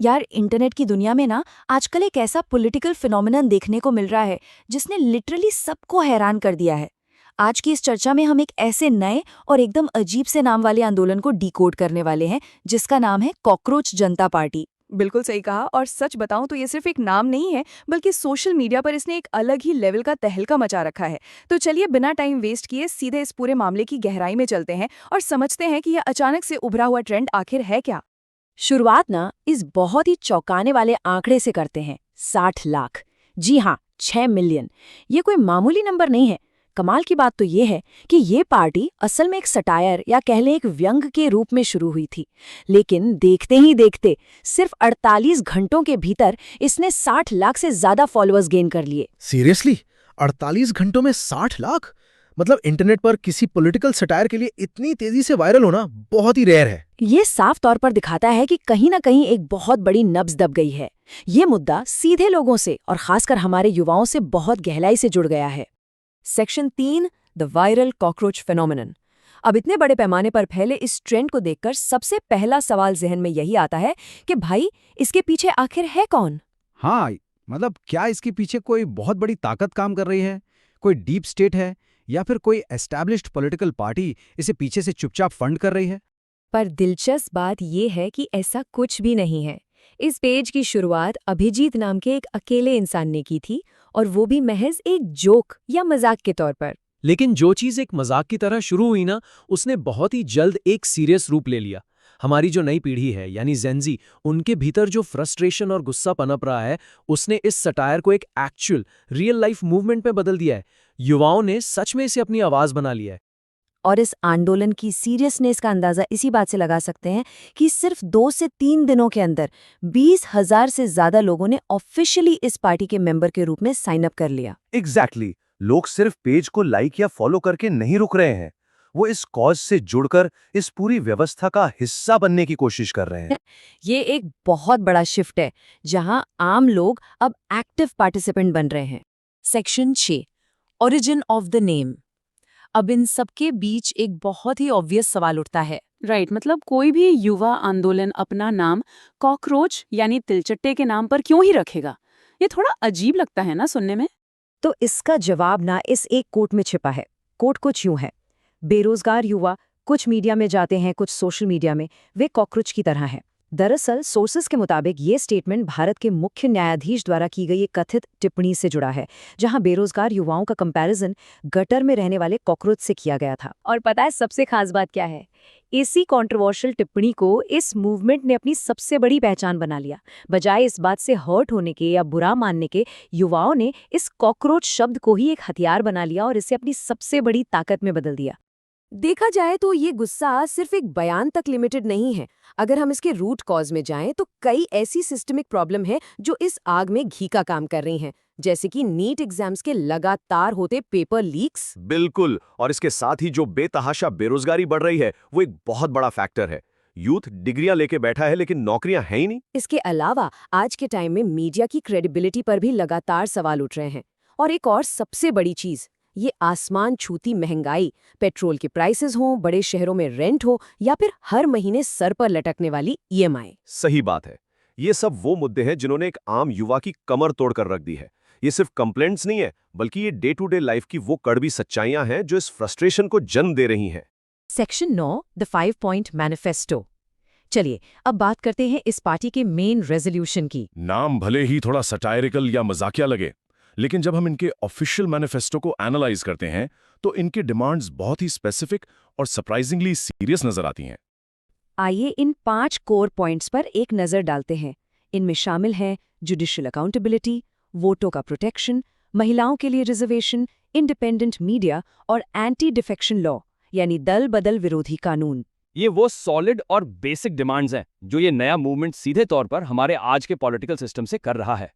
यार इंटरनेट की दुनिया में ना आजकल एक ऐसा पॉलिटिकल फिनोमिनन देखने को मिल रहा है जिसने लिटरली सबको हैरान कर दिया है। आज की इस चर्चा में हम एक ऐसे नए और एकदम अजीब से नाम वाले आंदोलन को डिकोड करने वाले हैं जिसका नाम है कॉकरोच जनता पार्टी। बिल्कुल सही कहा। और सच बताऊं तो ये सिर्फ एक नाम नहीं है, बल्कि सोशल मीडिया पर इसने एक अलग ही लेवल का तहलका मचा रखा है। तो चलिए बिना टाइम वेस्ट किए सीधे इस पूरे मामले की गहराई में चलते हैं और समझते हैं कि यह अचानक से उभरा हुआ ट्रेंड आखिर है क्या। शुरुआत ना इस बहुत ही चौंकाने वाले आंकड़े से करते हैं, 60 लाख। जी हाँ, 6 मिलियन। ये कोई मामूली नंबर नहीं है। कमाल की बात तो ये है कि ये पार्टी असल में एक सटायर या कह लें एक व्यंग के रूप में शुरू हुई थी, लेकिन देखते ही देखते सिर्फ 48 घंटों के भीतर इसने 60 लाख से ज्यादा फॉलोअर्स गेन कर लिए। सीरियसली? 48 घंटों में 60 लाख? मतलब इंटरनेट पर किसी पॉलिटिकल सटायर के लिए इतनी तेजी से वायरल होना बहुत ही रेयर है। ये साफ तौर पर दिखाता है कि कहीं ना कहीं एक बहुत बड़ी नब्ज दब गई है। ये मुद्दा सीधे लोगों से और खासकर हमारे युवाओं से बहुत गहराई से जुड़ गया है। Section 3, the viral cockroach phenomenon. अब इतने बड़े पैमाने पर फैले इस ट्रेंड को देखकर सबसे पहला सवाल जहन में यही आता है कि भाई इसके पीछे आखिर है कौन। हाँ, मतलब क्या इसके पीछे कोई बहुत बड़ी ताकत काम कर रही है? कोई डीप स्टेट है या फिर कोई एस्टैब्लिश्ड पॉलिटिकल पार्टी इसे पीछे से चुपचाप फंड कर रही है? पर दिलचस्प बात यह है कि ऐसा कुछ भी नहीं है। इस पेज की शुरुआत अभिजीत नाम के एक अकेले इंसान ने की थी, और वो भी महज एक जोक या मजाक के तौर पर। लेकिन जो चीज़ एक मजाक की तरह शुरू हुई ना, उसने बहुत ही जल्द एक सीरियस रूप ले लिया। हमारी जो नई पीढ़ी है यानी जेनजी, उनके भीतर जो फ्रस्ट्रेशन और गुस्सा पनप रहा है, उसने इस सटायर को एक एक्चुअल रियल लाइफ मूवमेंट में बदल दिया है। युवाओं ने सच में इसे अपनी आवाज बना लिया है। और इस आंदोलन की सीरियसनेस का अंदाजा इसी बात से लगा सकते हैं कि सिर्फ 2 से 3 दिनों के अंदर 20,000 से ज्यादा लोगों ने ऑफिशियली इस पार्टी के मेंबर के रूप में साइन अप कर लिया। एग्जैक्टली। लोग सिर्फ पेज को लाइक या फॉलो करके नहीं रुक रहे हैं, वो इस कॉज से जुड़कर इस पूरी व्यवस्था का हिस्सा बनने की कोशिश कर रहे हैं। ये एक बहुत बड़ा शिफ्ट है जहां आम लोग अब एक्टिव पार्टिसिपेंट बन रहे हैं। Section 6, origin of the name. अब इन सबके बीच एक बहुत ही ऑब्वियस सवाल उठता है। मतलब कोई भी युवा आंदोलन अपना नाम कॉकरोच यानी तिलचट्टे के नाम पर क्यों ही रखेगा? ये थोड़ा अजीब लगता है ना सुनने में। तो इसका जवाब ना इस एक कोट में छिपा है। कोट कुछ यूं है: बेरोजगार युवा कुछ मीडिया में जाते हैं, कुछ सोशल मीडिया में, वे कॉकरोच की तरह हैं। दरअसल सोर्सेस के मुताबिक ये स्टेटमेंट भारत के मुख्य न्यायाधीश द्वारा की गई एक कथित टिप्पणी से जुड़ा है, जहां बेरोजगार युवाओं का कंपैरिजन गटर में रहने वाले कॉकरोच से किया गया था। और पता है सबसे खास बात क्या है? इसी कंट्रोवर्शियल टिप्पणी को इस मूवमेंट ने अपनी सबसे बड़ी पहचान बना लिया। बजाय इस बात से हर्ट होने के या बुरा मानने के, युवाओं ने इस कॉकरोच शब्द को ही एक हथियार बना लिया और इसे अपनी सबसे बड़ी ताकत में बदल दिया। देखा जाए तो ये गुस्सा सिर्फ एक बयान तक लिमिटेड नहीं है। अगर हम इसके रूट कॉज में जाएं तो कई ऐसी सिस्टमिक प्रॉब्लम है जो इस आग में घी का काम कर रही हैं, जैसे कि नीट एग्जाम्स के लगातार होते पेपर लीक्स। बिल्कुल, और इसके साथ ही जो बेतहाशा बेरोजगारी बढ़ रही है वो एक बहुत बड़ा फैक्टर है। यूथ डिग्रियां लेके बैठा है लेकिन नौकरियां हैं ही नहीं। इसके अलावा आज के टाइम में मीडिया की क्रेडिबिलिटी पर भी लगातार सवाल उठ रहे हैं। और एक और सबसे बड़ी चीज, ये आसमान छूती महंगाई। पेट्रोल के प्राइसेस हों, बड़े शहरों में रेंट हो, या फिर हर महीने सर पर लटकने वाली ईएमआई। सही बात है। ये सब वो मुद्दे हैं जिन्होंने एक आम युवा की कमर तोड़कर रख दी है। ये सिर्फ कंप्लेंट्स नहीं है, बल्कि ये डे टू डे लाइफ की वो कड़वी सच्चाइयां हैं जो इस फ्रस्ट्रेशन को जन्म दे रही हैं। Section 9, the 5 point manifesto. चलिए अब बात करते हैं इस पार्टी के मेन रेजोल्यूशन की। नाम भले ही थोड़ा सटायरिकल या मजाकिया लगे, लेकिन जब हम इनके ऑफिशियल मैनिफेस्टो को एनालाइज करते हैं तो इनकी डिमांड्स बहुत ही स्पेसिफिक और सरप्राइजिंगली सीरियस नजर आती हैं। आइए इन 5 कोर पॉइंट्स पर एक नजर डालते हैं। इनमें शामिल हैं जुडिशियल अकाउंटेबिलिटी, वोटों का प्रोटेक्शन, महिलाओं के लिए रिजर्वेशन, इंडिपेंडेंट मीडिया और एंटी डिफेक्शन लॉ यानी दल बदल विरोधी कानून। ये वो सॉलिड और बेसिक डिमांड्स हैं जो ये नया मूवमेंट सीधे तौर पर हमारे आज के पॉलिटिकल सिस्टम से कर रहा है।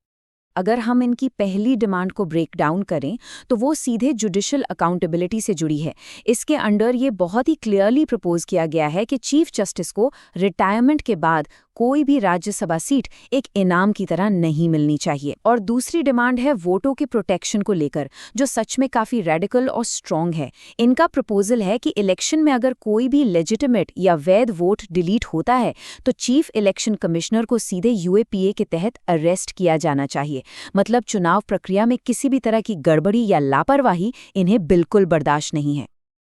अगर हम इनकी पहली डिमांड को ब्रेक डाउन करें तो वो सीधे जुडिशियल अकाउंटेबिलिटी से जुड़ी है। इसके अंडर ये बहुत ही क्लियरली प्रपोज किया गया है कि चीफ जस्टिस को रिटायरमेंट के बाद कोई भी राज्यसभा सीट एक इनाम की तरह नहीं मिलनी चाहिए। और दूसरी डिमांड है वोटों के प्रोटेक्शन को लेकर, जो सच में काफ़ी रेडिकल और स्ट्रॉन्ग है। इनका प्रपोजल है कि इलेक्शन में अगर कोई भी लेजिटिमेट या वैध वोट डिलीट होता है तो चीफ इलेक्शन कमिश्नर को सीधे यूएपीए के तहत अरेस्ट किया जाना चाहिए। मतलब चुनाव प्रक्रिया में किसी भी तरह की गड़बड़ी या लापरवाही इन्हें बिल्कुल बर्दाश्त नहीं है।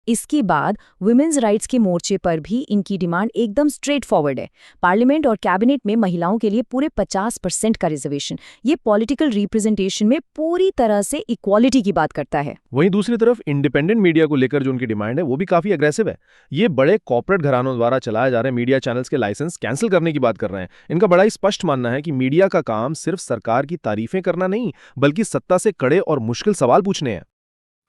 इसके बाद वुमेन्स राइट्स के मोर्चे पर भी इनकी डिमांड एकदम स्ट्रेट फॉरवर्ड है। पार्लियामेंट और कैबिनेट में महिलाओं के लिए पूरे 50% का रिजर्वेशन। ये पॉलिटिकल रिप्रेजेंटेशन में पूरी तरह से इक्वालिटी की बात करता है। वहीं दूसरी तरफ इंडिपेंडेंट मीडिया को लेकर जो उनकी डिमांड है वो भी काफी अग्रेसिव है। ये बड़े कॉर्पोरेट घरानों द्वारा चलाए जा रहे मीडिया चैनल्स के लाइसेंस कैंसिल करने की बात कर रहे हैं। इनका बड़ा ही स्पष्ट मानना है कि मीडिया का काम सिर्फ सरकार की तारीफें करना नहीं, बल्कि सत्ता से कड़े और मुश्किल सवाल पूछने हैं।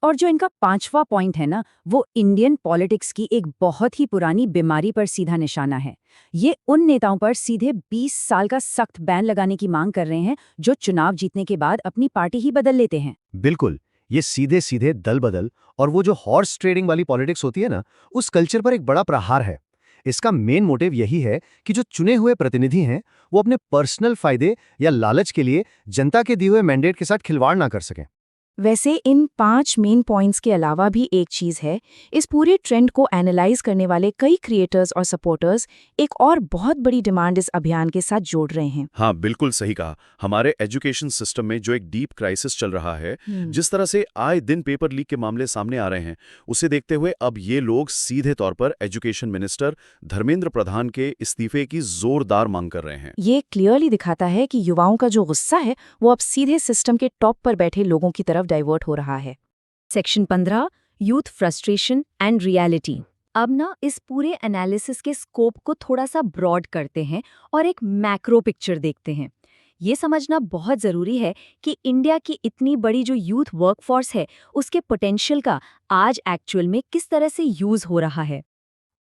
और जो इनका 5वां पॉइंट है ना, वो इंडियन पॉलिटिक्स की एक बहुत ही पुरानी बीमारी पर सीधा निशाना है। ये उन नेताओं पर सीधे 20 साल का सख्त बैन लगाने की मांग कर रहे हैं जो चुनाव जीतने के बाद अपनी पार्टी ही बदल लेते हैं। बिल्कुल, ये सीधे सीधे दल बदल और वो जो हॉर्स ट्रेडिंग वाली पॉलिटिक्स होती है ना, उस कल्चर पर एक बड़ा प्रहार है। इसका मेन मोटिव यही है कि जो चुने हुए प्रतिनिधि हैं वो अपने पर्सनल फायदे या लालच के लिए जनता के दिए हुए मैंडेट के साथ खिलवाड़ ना कर सकें। वैसे इन 5 मेन पॉइंट्स के अलावा भी एक चीज़ है। इस पूरे ट्रेंड को एनालाइज करने वाले कई क्रिएटर्स और सपोर्टर्स एक और बहुत बड़ी डिमांड इस अभियान के साथ जोड़ रहे हैं। हाँ, बिल्कुल सही कहा। हमारे एजुकेशन सिस्टम में जो एक डीप क्राइसिस चल रहा है, जिस तरह से आए दिन पेपर लीक के मामले सामने आ रहे हैं, उसे देखते हुए अब ये लोग सीधे तौर पर एजुकेशन मिनिस्टर धर्मेंद्र प्रधान के इस्तीफे की जोरदार मांग कर रहे हैं। ये क्लियरली दिखाता है कि युवाओं का जो गुस्सा है वो अब सीधे सिस्टम के टॉप पर बैठे लोगों की तरफ डाइवर्ट हो रहा है। Section 15, youth frustration and reality. अब ना इस पूरे एनालिसिस के स्कोप को थोड़ा सा ब्रॉड करते हैं और एक मैक्रो पिक्चर देखते हैं। ये समझना बहुत ज़रूरी है कि इंडिया की इतनी बड़ी जो यूथ वर्कफोर्स है उसके पोटेंशियल का आज एक्चुअल में किस तरह से यूज़ हो रहा है।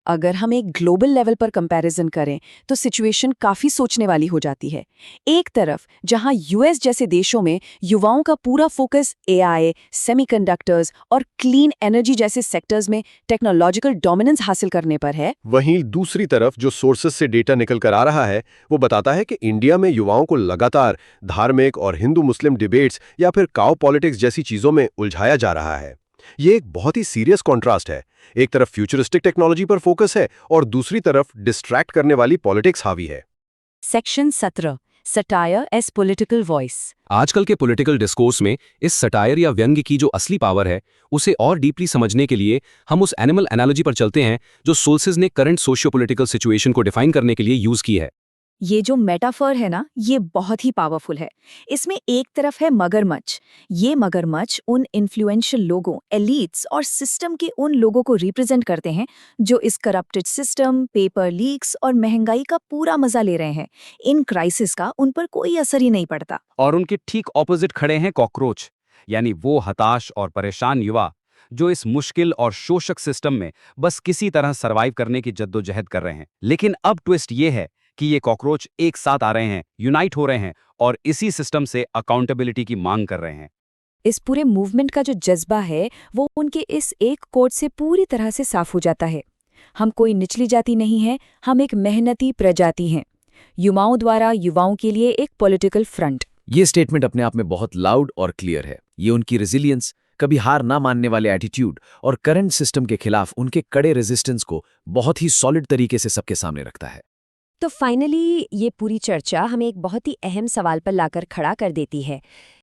अगर हम एक ग्लोबल लेवल पर कंपैरिजन करें तो सिचुएशन काफ़ी सोचने वाली हो जाती है। एक तरफ जहां यूएस जैसे देशों में युवाओं का पूरा फोकस एआई, सेमीकंडक्टर्स और क्लीन एनर्जी जैसे सेक्टर्स में टेक्नोलॉजिकल डोमिनेंस हासिल करने पर है, वहीं दूसरी तरफ जो सोर्सेस से डेटा निकल कर आ रहा है वो बताता है कि इंडिया में युवाओं को लगातार धार्मिक और हिंदू मुस्लिम डिबेट्स या फिर काउ पॉलिटिक्स जैसी चीजों में उलझाया जा रहा है। ये एक बहुत ही सीरियस कॉन्ट्रास्ट है। एक तरफ फ्यूचरिस्टिक टेक्नोलॉजी पर फोकस है और दूसरी तरफ डिस्ट्रैक्ट करने वाली पॉलिटिक्स हावी है। Section 17, satire as political voice. आजकल के पॉलिटिकल डिस्कोर्स में इस सटायर या व्यंग्य की जो असली पावर है उसे और डीपली समझने के लिए हम उस एनिमल एनालॉजी पर चलते हैं जो सोल्सिस ने करंट सोशियो पॉलिटिकल सिचुएशन को डिफाइन करने के लिए यूज की है। ये जो मेटाफर है ना, ये बहुत ही पावरफुल है। इसमें एक तरफ है मगरमच्छ। ये मगरमच्छ उन इन्फ्लुएंशियल लोगों, एलीट्स और सिस्टम के उन लोगों को रिप्रेजेंट करते हैं जो इस करप्टेड सिस्टम, पेपर लीक्स और महंगाई का पूरा मजा ले रहे हैं। इन क्राइसिस का उन पर कोई असर ही नहीं पड़ता। और उनके ठीक ऑपोजिट खड़े हैं कॉकरोच, यानी वो हताश और परेशान युवा जो इस मुश्किल और शोषक सिस्टम में बस किसी तरह सरवाइव करने की जद्दोजहद कर रहे हैं। लेकिन अब ट्विस्ट ये है कि ये कॉकरोच एक साथ आ रहे हैं, यूनाइट हो रहे हैं और इसी सिस्टम से अकाउंटेबिलिटी की मांग कर रहे हैं। इस पूरे मूवमेंट का जो जज्बा है वो उनके इस एक कोट से पूरी तरह से साफ हो जाता है। हम कोई निचली जाति नहीं है, हम एक मेहनती प्रजाति हैं, युवाओं द्वारा युवाओं के लिए एक पॉलिटिकल फ्रंट। ये स्टेटमेंट अपने आप में बहुत लाउड और क्लियर है। ये उनकी रेजिलियंस, कभी हार ना मानने वाले एटीट्यूड और करंट सिस्टम के खिलाफ उनके कड़े रेजिस्टेंस को बहुत ही सॉलिड तरीके से सबके सामने रखता है। तो फाइनली ये पूरी चर्चा हमें एक बहुत ही अहम सवाल पर लाकर खड़ा कर देती है